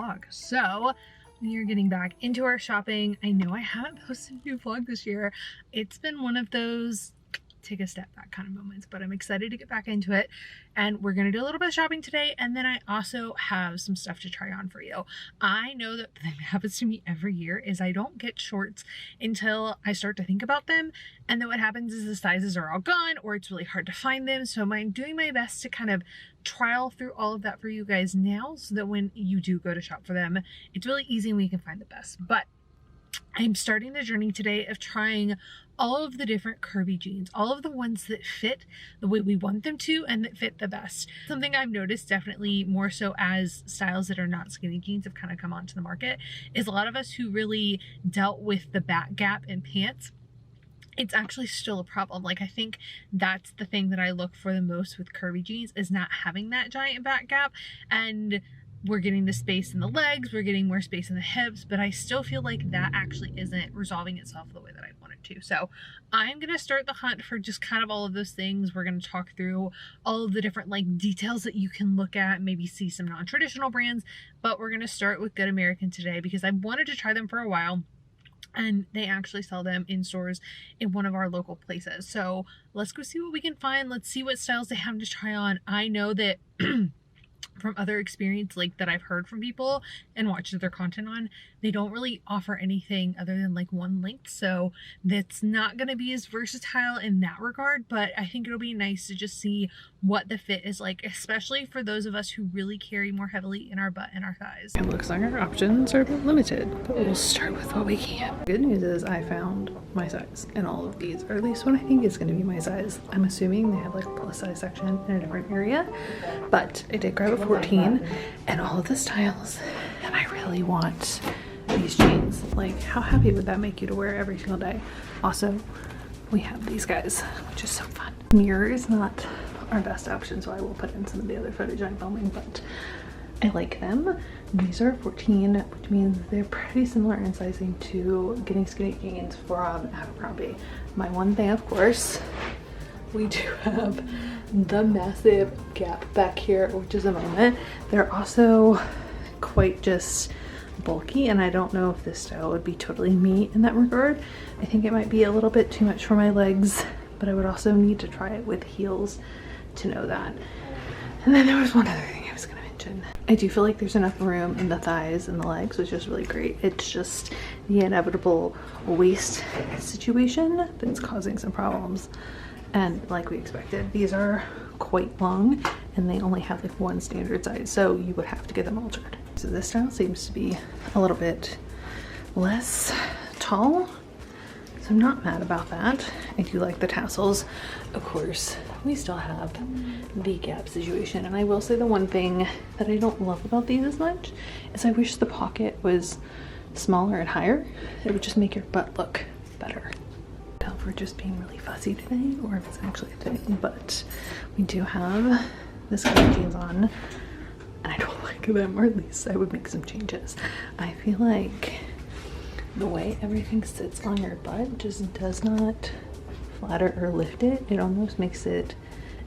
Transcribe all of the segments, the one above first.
vlog. So we are getting back into our shopping. I know I haven't posted a new vlog this year. It's been one of those take a step back kind of moments, but I'm excited to get back into it. And we're gonna do a little bit of shopping today, and then I also have some stuff to try on for you. I know that the thing that happens to me every year is I don't get shorts until I start to think about them, and then what happens is the sizes are all gone or it's really hard to find them. So I'm doing my best to kind of trial through all of that for you guys now, so that when you do go to shop for them, it's really easy and we can find the best. But I'm starting the journey today of trying all of the different curvy jeans, all of the ones that fit the way we want them to and that fit the best. Something I've noticed definitely more so as styles that are not skinny jeans have kind of come onto the market is a lot of us who really dealt with the back gap in pants. It's actually still a problem. Like, I think that's the thing that I look for the most with curvy jeans is not having that giant back gap, and we're getting the space in the legs, we're getting more space in the hips, but I still feel like that actually isn't resolving itself the way that I want it to. So I'm gonna start the hunt for just kind of all of those things. We're gonna talk through all of the different like details that you can look at, maybe see some non-traditional brands, but we're gonna start with Good American today because I wanted to try them for a while. And they actually sell them in stores in one of our local places. So let's go see what we can find. Let's see what styles they have to try on. I know that from other experience like that I've heard from people and watched their content on, they don't really offer anything other than like one length, so that's not going to be as versatile in that regard. But I think it'll be nice to just see what the fit is like, especially for those of us who really carry more heavily in our butt and our thighs. It looks like our options are a bit limited, but we'll start with what we can. Good news is I found my size in all of these, or at least what I think is going to be my size. I'm assuming they have like a plus size section in a different area, but I did grab a 14 and all of the styles, and I really want these jeans. Like, how happy would that make you to wear every single day? Also, we have these guys, which is so fun. Mirror is not our best option, so I will put in some of the other footage I'm filming, but I like them. These are 14, which means they're pretty similar in sizing to Getting Skinny jeans from Abercrombie. My one thing, of course, we do have the massive gap back here, which is a moment. They're also quite just bulky, and I don't know if this style would be totally me in that regard. I think it might be a little bit too much for my legs, but I would also need to try it with heels to know that. And then there was one other thing I was going to mention. I do feel like there's enough room in the thighs and the legs, which is really great. It's just the inevitable waist situation that's causing some problems. And like we expected, these are quite long and they only have like one standard size, so you would have to get them altered. So this style seems to be a little bit less tall, so I'm not mad about that. I do like the tassels. Of course, we still have the gap situation, and I will say the one thing that I don't love about these as much is I wish the pocket was smaller and higher. It would just make your butt look better. Tell if we're just being really fussy today or if it's actually a thing, but we do have this kind of jeans on. I don't like them, or at least I would make some changes. I feel like the way everything sits on your butt just does not flatter or lift it. It almost makes it,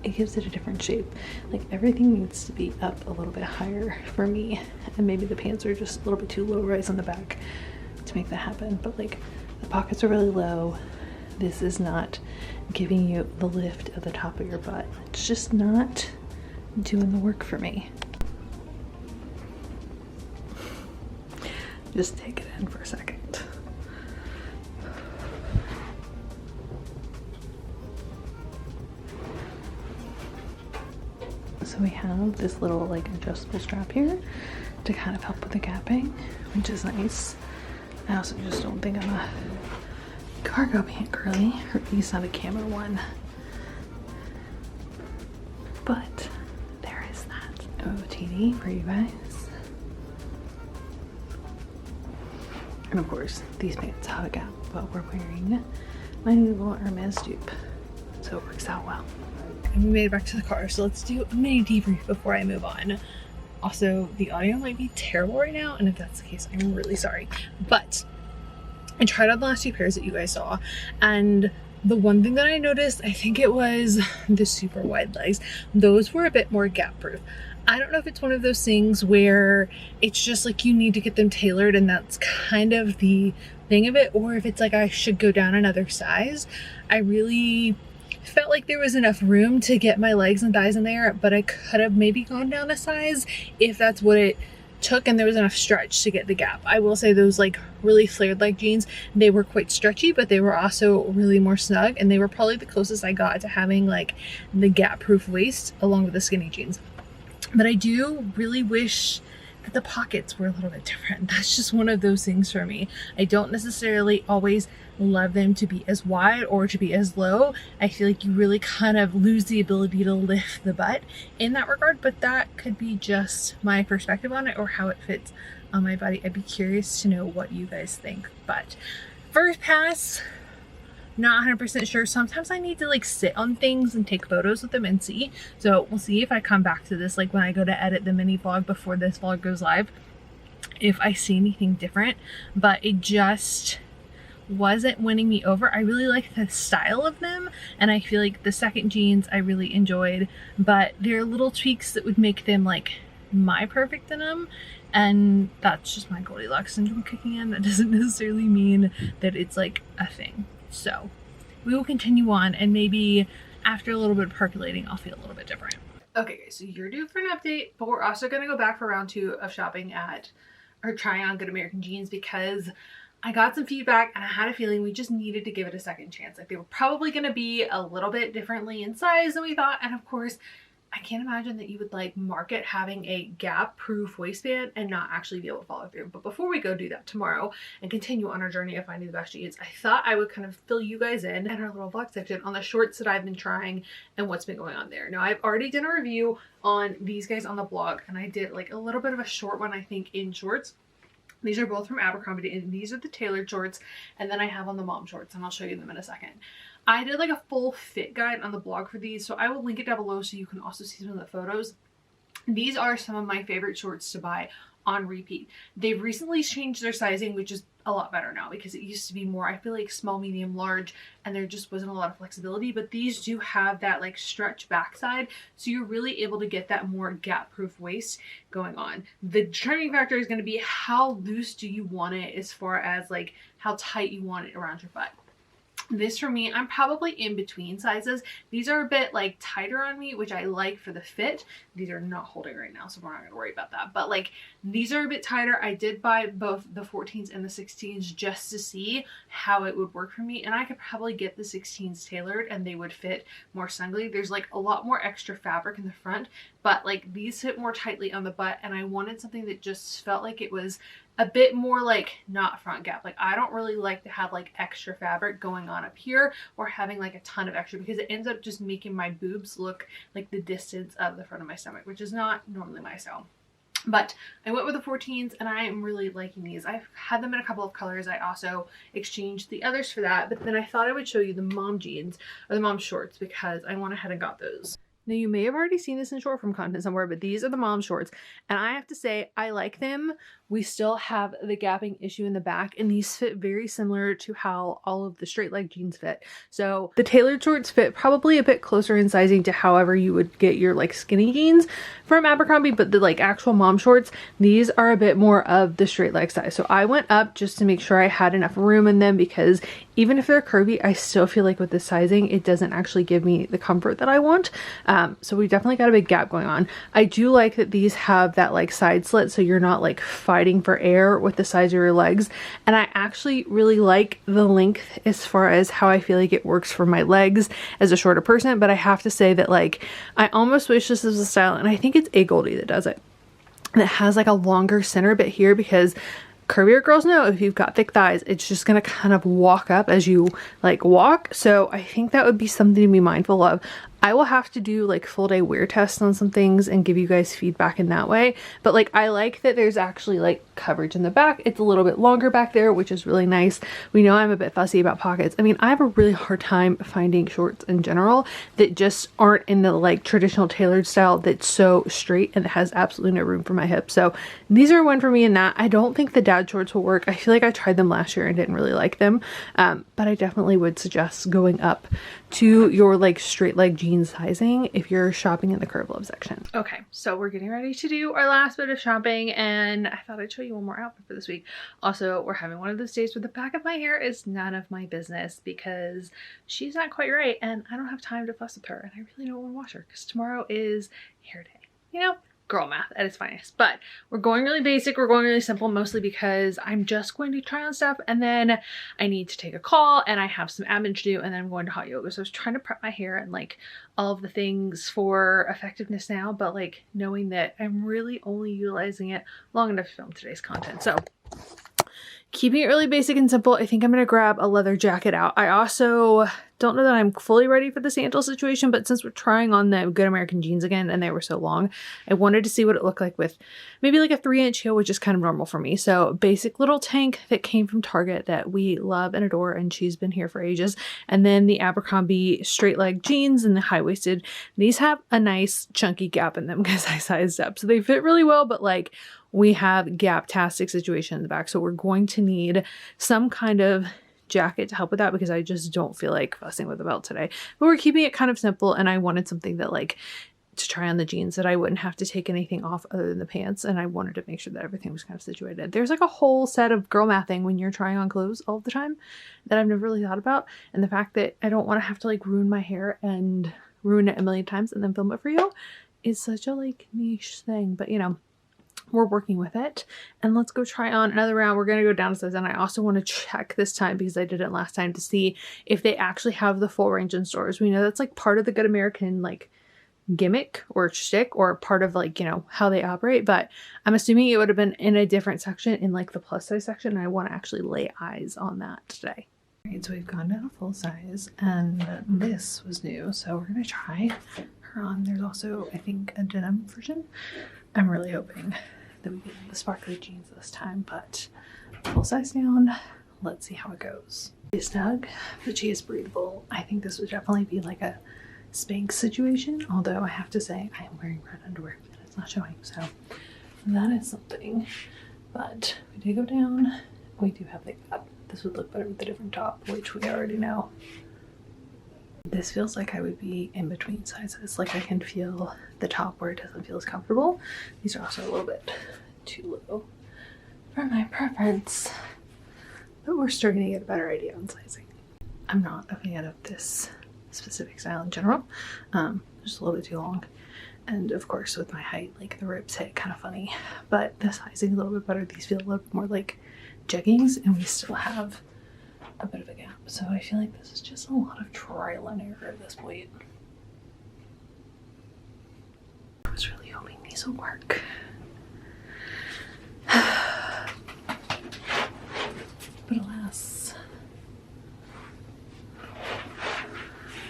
it gives it a different shape. Like, everything needs to be up a little bit higher for me, and maybe the pants are just a little bit too low rise on the back to make that happen. But like, the pockets are really low. This is not giving you the lift at the top of your butt. It's just not doing the work for me. Just take it in for a second. So we have this little like adjustable strap here to kind of help with the gapping, which is nice. I also just don't think I'm a cargo pant girly, or at least not a camo one. But there is that. OOTD for you guys. And of course, these pants have a gap, but we're wearing my new little Hermes dupe, so it works out well. And we made it back to the car, so let's do a mini debrief before I move on. Also, the audio might be terrible right now, and if that's the case, I'm really sorry. But I tried on the last two pairs that you guys saw, and the one thing that I noticed, I think it was the super wide legs. Those were a bit more gap proof. I don't know if it's one of those things where it's just like you need to get them tailored and that's kind of the thing of it, or if it's like I should go down another size. I really felt like there was enough room to get my legs and thighs in there, but I could have maybe gone down a size if that's what it took and there was enough stretch to get the gap. I will say those like really flared leg jeans, they were quite stretchy, but they were also really more snug, and they were probably the closest I got to having like the gap proof waist along with the skinny jeans. But I do really wish that the pockets were a little bit different. That's just one of those things for me. I don't necessarily always love them to be as wide or to be as low. I feel like you really kind of lose the ability to lift the butt in that regard, but that could be just my perspective on it or how it fits on my body. I'd be curious to know what you guys think. But first pass, not 100% sure. Sometimes I need to like sit on things and take photos with them and see. So we'll see if I come back to this like when I go to edit the mini vlog before this vlog goes live, if I see anything different. But it just wasn't winning me over. I really like the style of them, and I feel like the second jeans I really enjoyed, but there are little tweaks that would make them like my perfect denim, and that's just my Goldilocks syndrome kicking in. That doesn't necessarily mean that it's like a thing. So we will continue on, and maybe after a little bit of percolating I'll feel a little bit different. Okay guys, so you're due for an update, but we're also going to go back for round 2 of shopping at or trying on Good American jeans, because I got some feedback and I had a feeling we just needed to give it a second chance. Like they were probably going to be a little bit differently in size than we thought, and of course I can't imagine that you would like market having a gap proof waistband and not actually be able to follow through. But before we go do that tomorrow and continue on our journey of finding the best jeans, I thought I would kind of fill you guys in our little vlog section on the shorts that I've been trying and what's been going on there. Now I've already done a review on these guys on the blog, and I did like a little bit of a short one I think in shorts. These are both from Abercrombie, and these are the tailored shorts, and then I have on the mom shorts, and I'll show you them in a second. I did like a full fit guide on the blog for these, so I will link it down below so you can also see some of the photos. These are some of my favorite shorts to buy on repeat. They've recently changed their sizing, which is a lot better now, because it used to be more, I feel like, small, medium, large, and there just wasn't a lot of flexibility. But these do have that like stretch backside, so you're really able to get that more gap proof waist going on. The determining factor is going to be how loose do you want it, as far as like how tight you want it around your butt. This for me, I'm probably in between sizes. These are a bit like tighter on me, which I like for the fit. These are not holding right now, so we're not going to worry about that. But like these are a bit tighter. I did buy both the 14s and the 16s just to see how it would work for me. And I could probably get the 16s tailored and they would fit more snugly. There's like a lot more extra fabric in the front, but like these fit more tightly on the butt. And I wanted something that just felt like it was a bit more like not front gap. Like I don't really like to have like extra fabric going on up here or having like a ton of extra, because it ends up just making my boobs look like the distance of the front of my stomach, which is not normally my style. But I went with the 14s and I am really liking these. I've had them in a couple of colors. I also exchanged the others for that, but then I thought I would show you the mom jeans or the mom shorts because I went ahead and got those. Now you may have already seen this in short form content somewhere, but these are the mom shorts, and I have to say I like them. We still have the gapping issue in the back, and these fit very similar to how all of the straight leg jeans fit. So the tailored shorts fit probably a bit closer in sizing to however you would get your like skinny jeans from Abercrombie, but the like actual mom shorts, these are a bit more of the straight leg size. So I went up just to make sure I had enough room in them, because even if they're curvy, I still feel like with the sizing, it doesn't actually give me the comfort that I want. So we definitely got a big gap going on. I do like that these have that like side slit, so you're not like fighting for air with the size of your legs. And I actually really like the length as far as how I feel like it works for my legs as a shorter person. But I have to say that like I almost wish this was a style, and I think it's A Goldie that does it, that has like a longer center bit here, because curvier girls know if you've got thick thighs, it's just gonna kind of walk up as you like walk. So I think that would be something to be mindful of. I will have to do like full day wear tests on some things and give you guys feedback in that way. But like I like that there's actually like coverage in the back. It's a little bit longer back there, which is really nice. We know I'm a bit fussy about pockets. I mean, I have a really hard time finding shorts in general that just aren't in the like traditional tailored style that's so straight and it has absolutely no room for my hips. So these are one for me in that. I don't think the dad shorts will work. I feel like I tried them last year and didn't really like them. But I definitely would suggest going up to your like straight leg jean sizing if you're shopping in the Curve Love section. Okay, so we're getting ready to do our last bit of shopping, and I thought I'd show you one more outfit for this week. Also, we're having one of those days where the back of my hair is none of my business because she's not quite right and I don't have time to fuss with her, and I really don't want to wash her because tomorrow is hair day. You know, girl math at its finest. But we're going really basic, we're going really simple, mostly because I'm just going to try on stuff and then I need to take a call and I have some admin to do, and then I'm going to hot yoga. So I was trying to prep my hair and like all of the things for effectiveness now, but like knowing that I'm really only utilizing it long enough to film today's content. So keeping it really basic and simple, I think I'm gonna grab a leather jacket out. I also don't know that I'm fully ready for the sandal situation, but since we're trying on the Good American jeans again and they were so long, I wanted to see what it looked like with maybe like a 3-inch heel, which is kind of normal for me. So basic little tank that came from Target that we love and adore, and she's been here for ages. And then the Abercrombie straight leg jeans and the high-waisted. These have a nice chunky gap in them because I sized up. So they fit really well, but like we have gap-tastic situation in the back. So we're going to need some kind of jacket to help with that because I just don't feel like fussing with the belt today. But we're keeping it kind of simple, and I wanted something that like to try on the jeans that I wouldn't have to take anything off other than the pants, and I wanted to make sure that everything was kind of situated. There's like a whole set of girl mathing when you're trying on clothes all the time that I've never really thought about, and the fact that I don't want to have to like ruin my hair and ruin it a million times and then film it for you is such a like niche thing. But you know, we're working with it, and let's go try on another round. We're going to go down to size, and I also want to check this time because I didn't last time to see if they actually have the full range in stores. We know that's like part of the Good American like gimmick or shtick, or part of like, you know, how they operate, but I'm assuming it would have been in a different section, in like the plus size section, and I want to actually lay eyes on that today. All right, so we've gone down to full size, and this was new, so we're going to try her on. There's also, I think, a denim version. I'm really hoping that we get the sparkly jeans this time, but full size down. Let's see how it goes. She's snug, but she is breathable. I think this would definitely be like a Spanx situation, although I have to say I am wearing red underwear and it's not showing, so that is something. But we did go down. We do have the gap. This would look better with a different top, which we already know. This feels like I would be in between sizes. Like I can feel the top where it doesn't feel as comfortable. These are also a little bit too low for my preference, but we're starting to get a better idea on sizing. I'm not a fan of this specific style in general. Just a little bit too long. And of course with my height, like the ribs hit kind of funny, but the sizing a little bit better. These feel a little bit more like jeggings, and we still have a bit of a gap. So I feel like this is just a lot of trial and error at this point. I was really hoping these would work. But alas,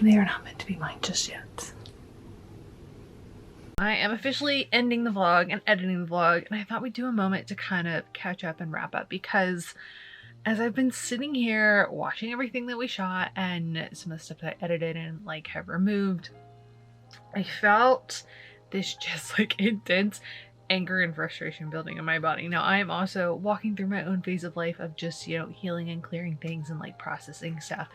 they are not meant to be mine just yet. I am officially ending the vlog and editing the vlog, and I thought we'd do a moment to kind of catch up and wrap up, because as I've been sitting here watching everything that we shot and some of the stuff that I edited and like have removed, I felt this just like intense anger and frustration building in my body. Now I am also walking through my own phase of life of just, you know, healing and clearing things and like processing stuff.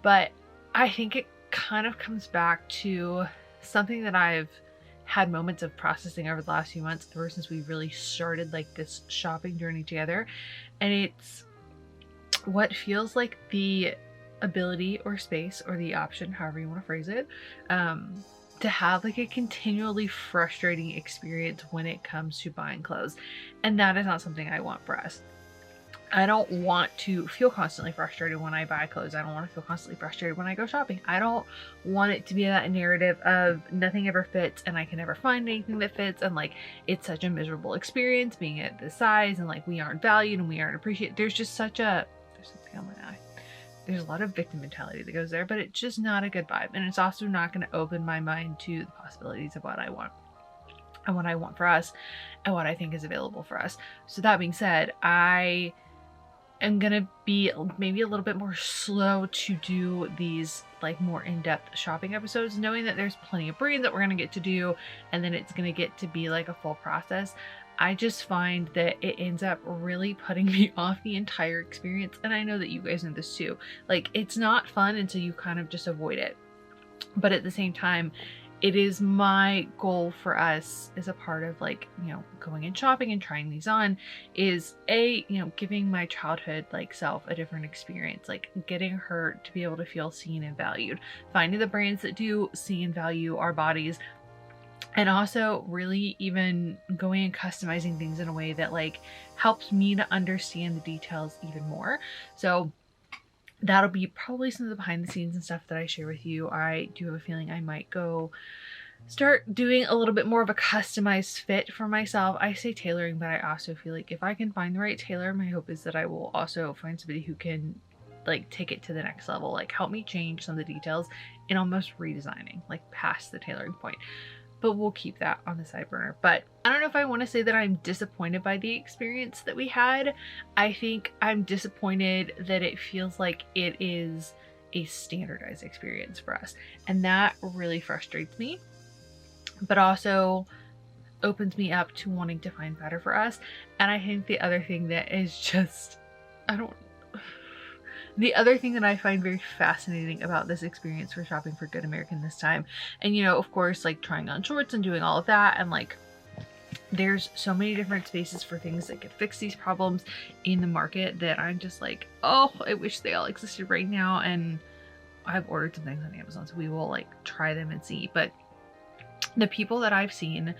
But I think it kind of comes back to something that I've had moments of processing over the last few months, ever since we really started like this shopping journey together. And it's what feels like the ability or space or the option, however you want to phrase it, to have like a continually frustrating experience when it comes to buying clothes. And that is not something I want for us. I don't want to feel constantly frustrated when I buy clothes. I don't want to feel constantly frustrated when I go shopping. I don't want it to be that narrative of nothing ever fits and I can never find anything that fits, and like it's such a miserable experience being at this size, and like we aren't valued and we aren't appreciated. There's just such a, there's something on my eye. There's a lot of victim mentality that goes there, but it's just not a good vibe. And it's also not going to open my mind to the possibilities of what I want and what I want for us and what I think is available for us. So that being said, I am gonna be maybe a little bit more slow to do these like more in-depth shopping episodes, knowing that there's plenty of brands that we're gonna get to do, and then it's gonna get to be like a full process. I just find that it ends up really putting me off the entire experience. And I know that you guys know this too. Like, it's not fun until you kind of just avoid it. But at the same time, it is my goal for us as a part of, like, you know, going and shopping and trying these on, is giving my childhood like self a different experience, like getting her to be able to feel seen and valued, finding the brands that do see and value our bodies, and also really even going and customizing things in a way that like helps me to understand the details even more. So that'll be probably some of the behind the scenes and stuff that I share with you. I do have a feeling I might go start doing a little bit more of a customized fit for myself. I say tailoring, but I also feel like if I can find the right tailor, my hope is that I will also find somebody who can like take it to the next level, like help me change some of the details and almost redesigning, like past the tailoring point. But we'll keep that on the side burner. But I don't know if I want to say that I'm disappointed by the experience that we had. I think I'm disappointed that it feels like it is a standardized experience for us. And that really frustrates me, but also opens me up to wanting to find better for us. And I think the other thing that is just, the other thing that I find very fascinating about this experience for shopping for Good American this time, and you know, of course, like trying on shorts and doing all of that, and like there's so many different spaces for things that could fix these problems in the market that I'm just like, oh, I wish they all existed right now. And I've ordered some things on Amazon, so we will like try them and see. But the people that I've seen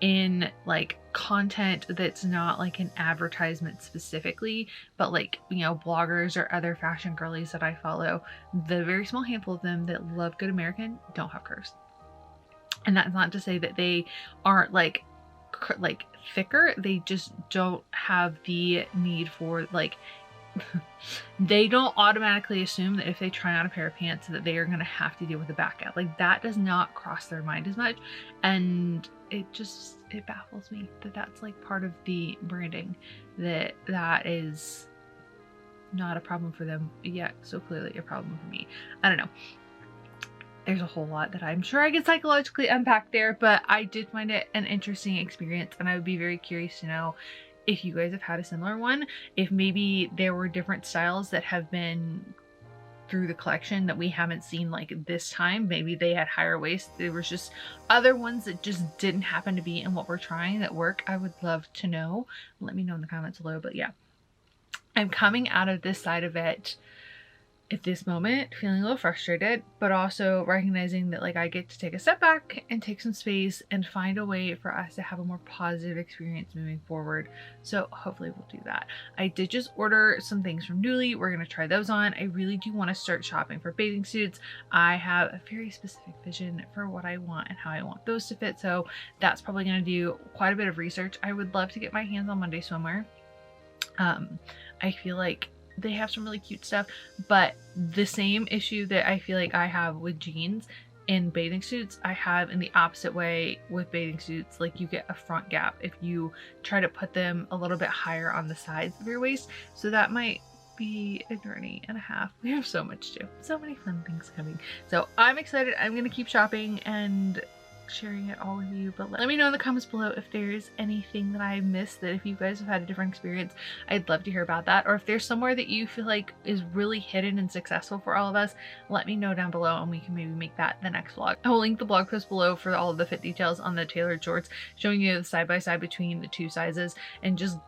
in like content that's not like an advertisement specifically, but like, you know, bloggers or other fashion girlies that I follow, the very small handful of them that love Good American don't have curves. And that's not to say that they aren't like thicker, they just don't have the need for like they don't automatically assume that if they try on a pair of pants that they are going to have to deal with the back out. Like that does not cross their mind as much, and it baffles me that that's like part of the branding, that is not a problem for them yet so clearly a problem for me. I don't know. There's a whole lot that I'm sure I could psychologically unpack there, but I did find it an interesting experience, and I would be very curious to know if you guys have had a similar one, if maybe there were different styles that have been through the collection that we haven't seen like this time. Maybe they had higher waist. There was just other ones that just didn't happen to be in what we're trying that work. I would love to know. Let me know in the comments below. But yeah, I'm coming out of this side of it at this moment feeling a little frustrated, but also recognizing that like I get to take a step back and take some space and find a way for us to have a more positive experience moving forward. So hopefully we'll do that. I did just order some things from Nuuly. We're going to try those on. I really do want to start shopping for bathing suits. I have a very specific vision for what I want and how I want those to fit. So that's probably going to do quite a bit of research. I would love to get my hands on Monday swimwear. I feel like they have some really cute stuff, but the same issue that I feel like I have with jeans in bathing suits, I have in the opposite way with bathing suits. Like you get a front gap if you try to put them a little bit higher on the sides of your waist. So that might be a journey and a half. We have so much to do, so many fun things coming. So I'm excited. I'm gonna keep shopping and sharing it all with you, but let me know in the comments below if there's anything that I missed, that if you guys have had a different experience, I'd love to hear about that. Or if there's somewhere that you feel like is really hidden and successful for all of us, let me know down below and we can maybe make that the next vlog. I will link the blog post below for all of the fit details on the tailored shorts, showing you the side by side between the two sizes and just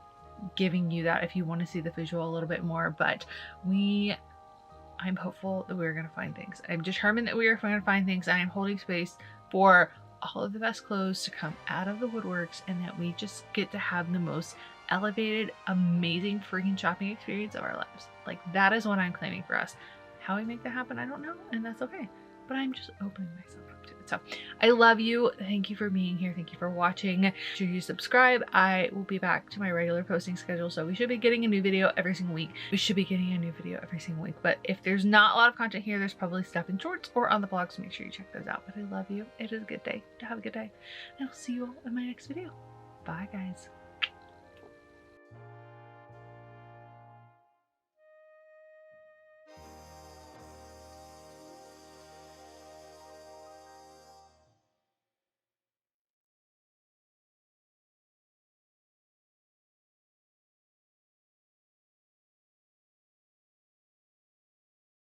giving you that if you want to see the visual a little bit more. But I'm hopeful that we're going to find things. I'm determined that we are going to find things. I am holding space for all of the best clothes to come out of the woodworks, and that we just get to have the most elevated, amazing freaking shopping experience of our lives. Like that is what I'm claiming for us. How we make that happen, I don't know, and that's okay. But I'm just opening myself up to it. So I love you. Thank you for being here. Thank you for watching. Make sure you subscribe. I will be back to my regular posting schedule. So we should be getting a new video every single week. But if there's not a lot of content here, there's probably stuff in shorts or on the blog. So make sure you check those out. But I love you. It is a good day. Have a good day. And I'll see you all in my next video. Bye guys.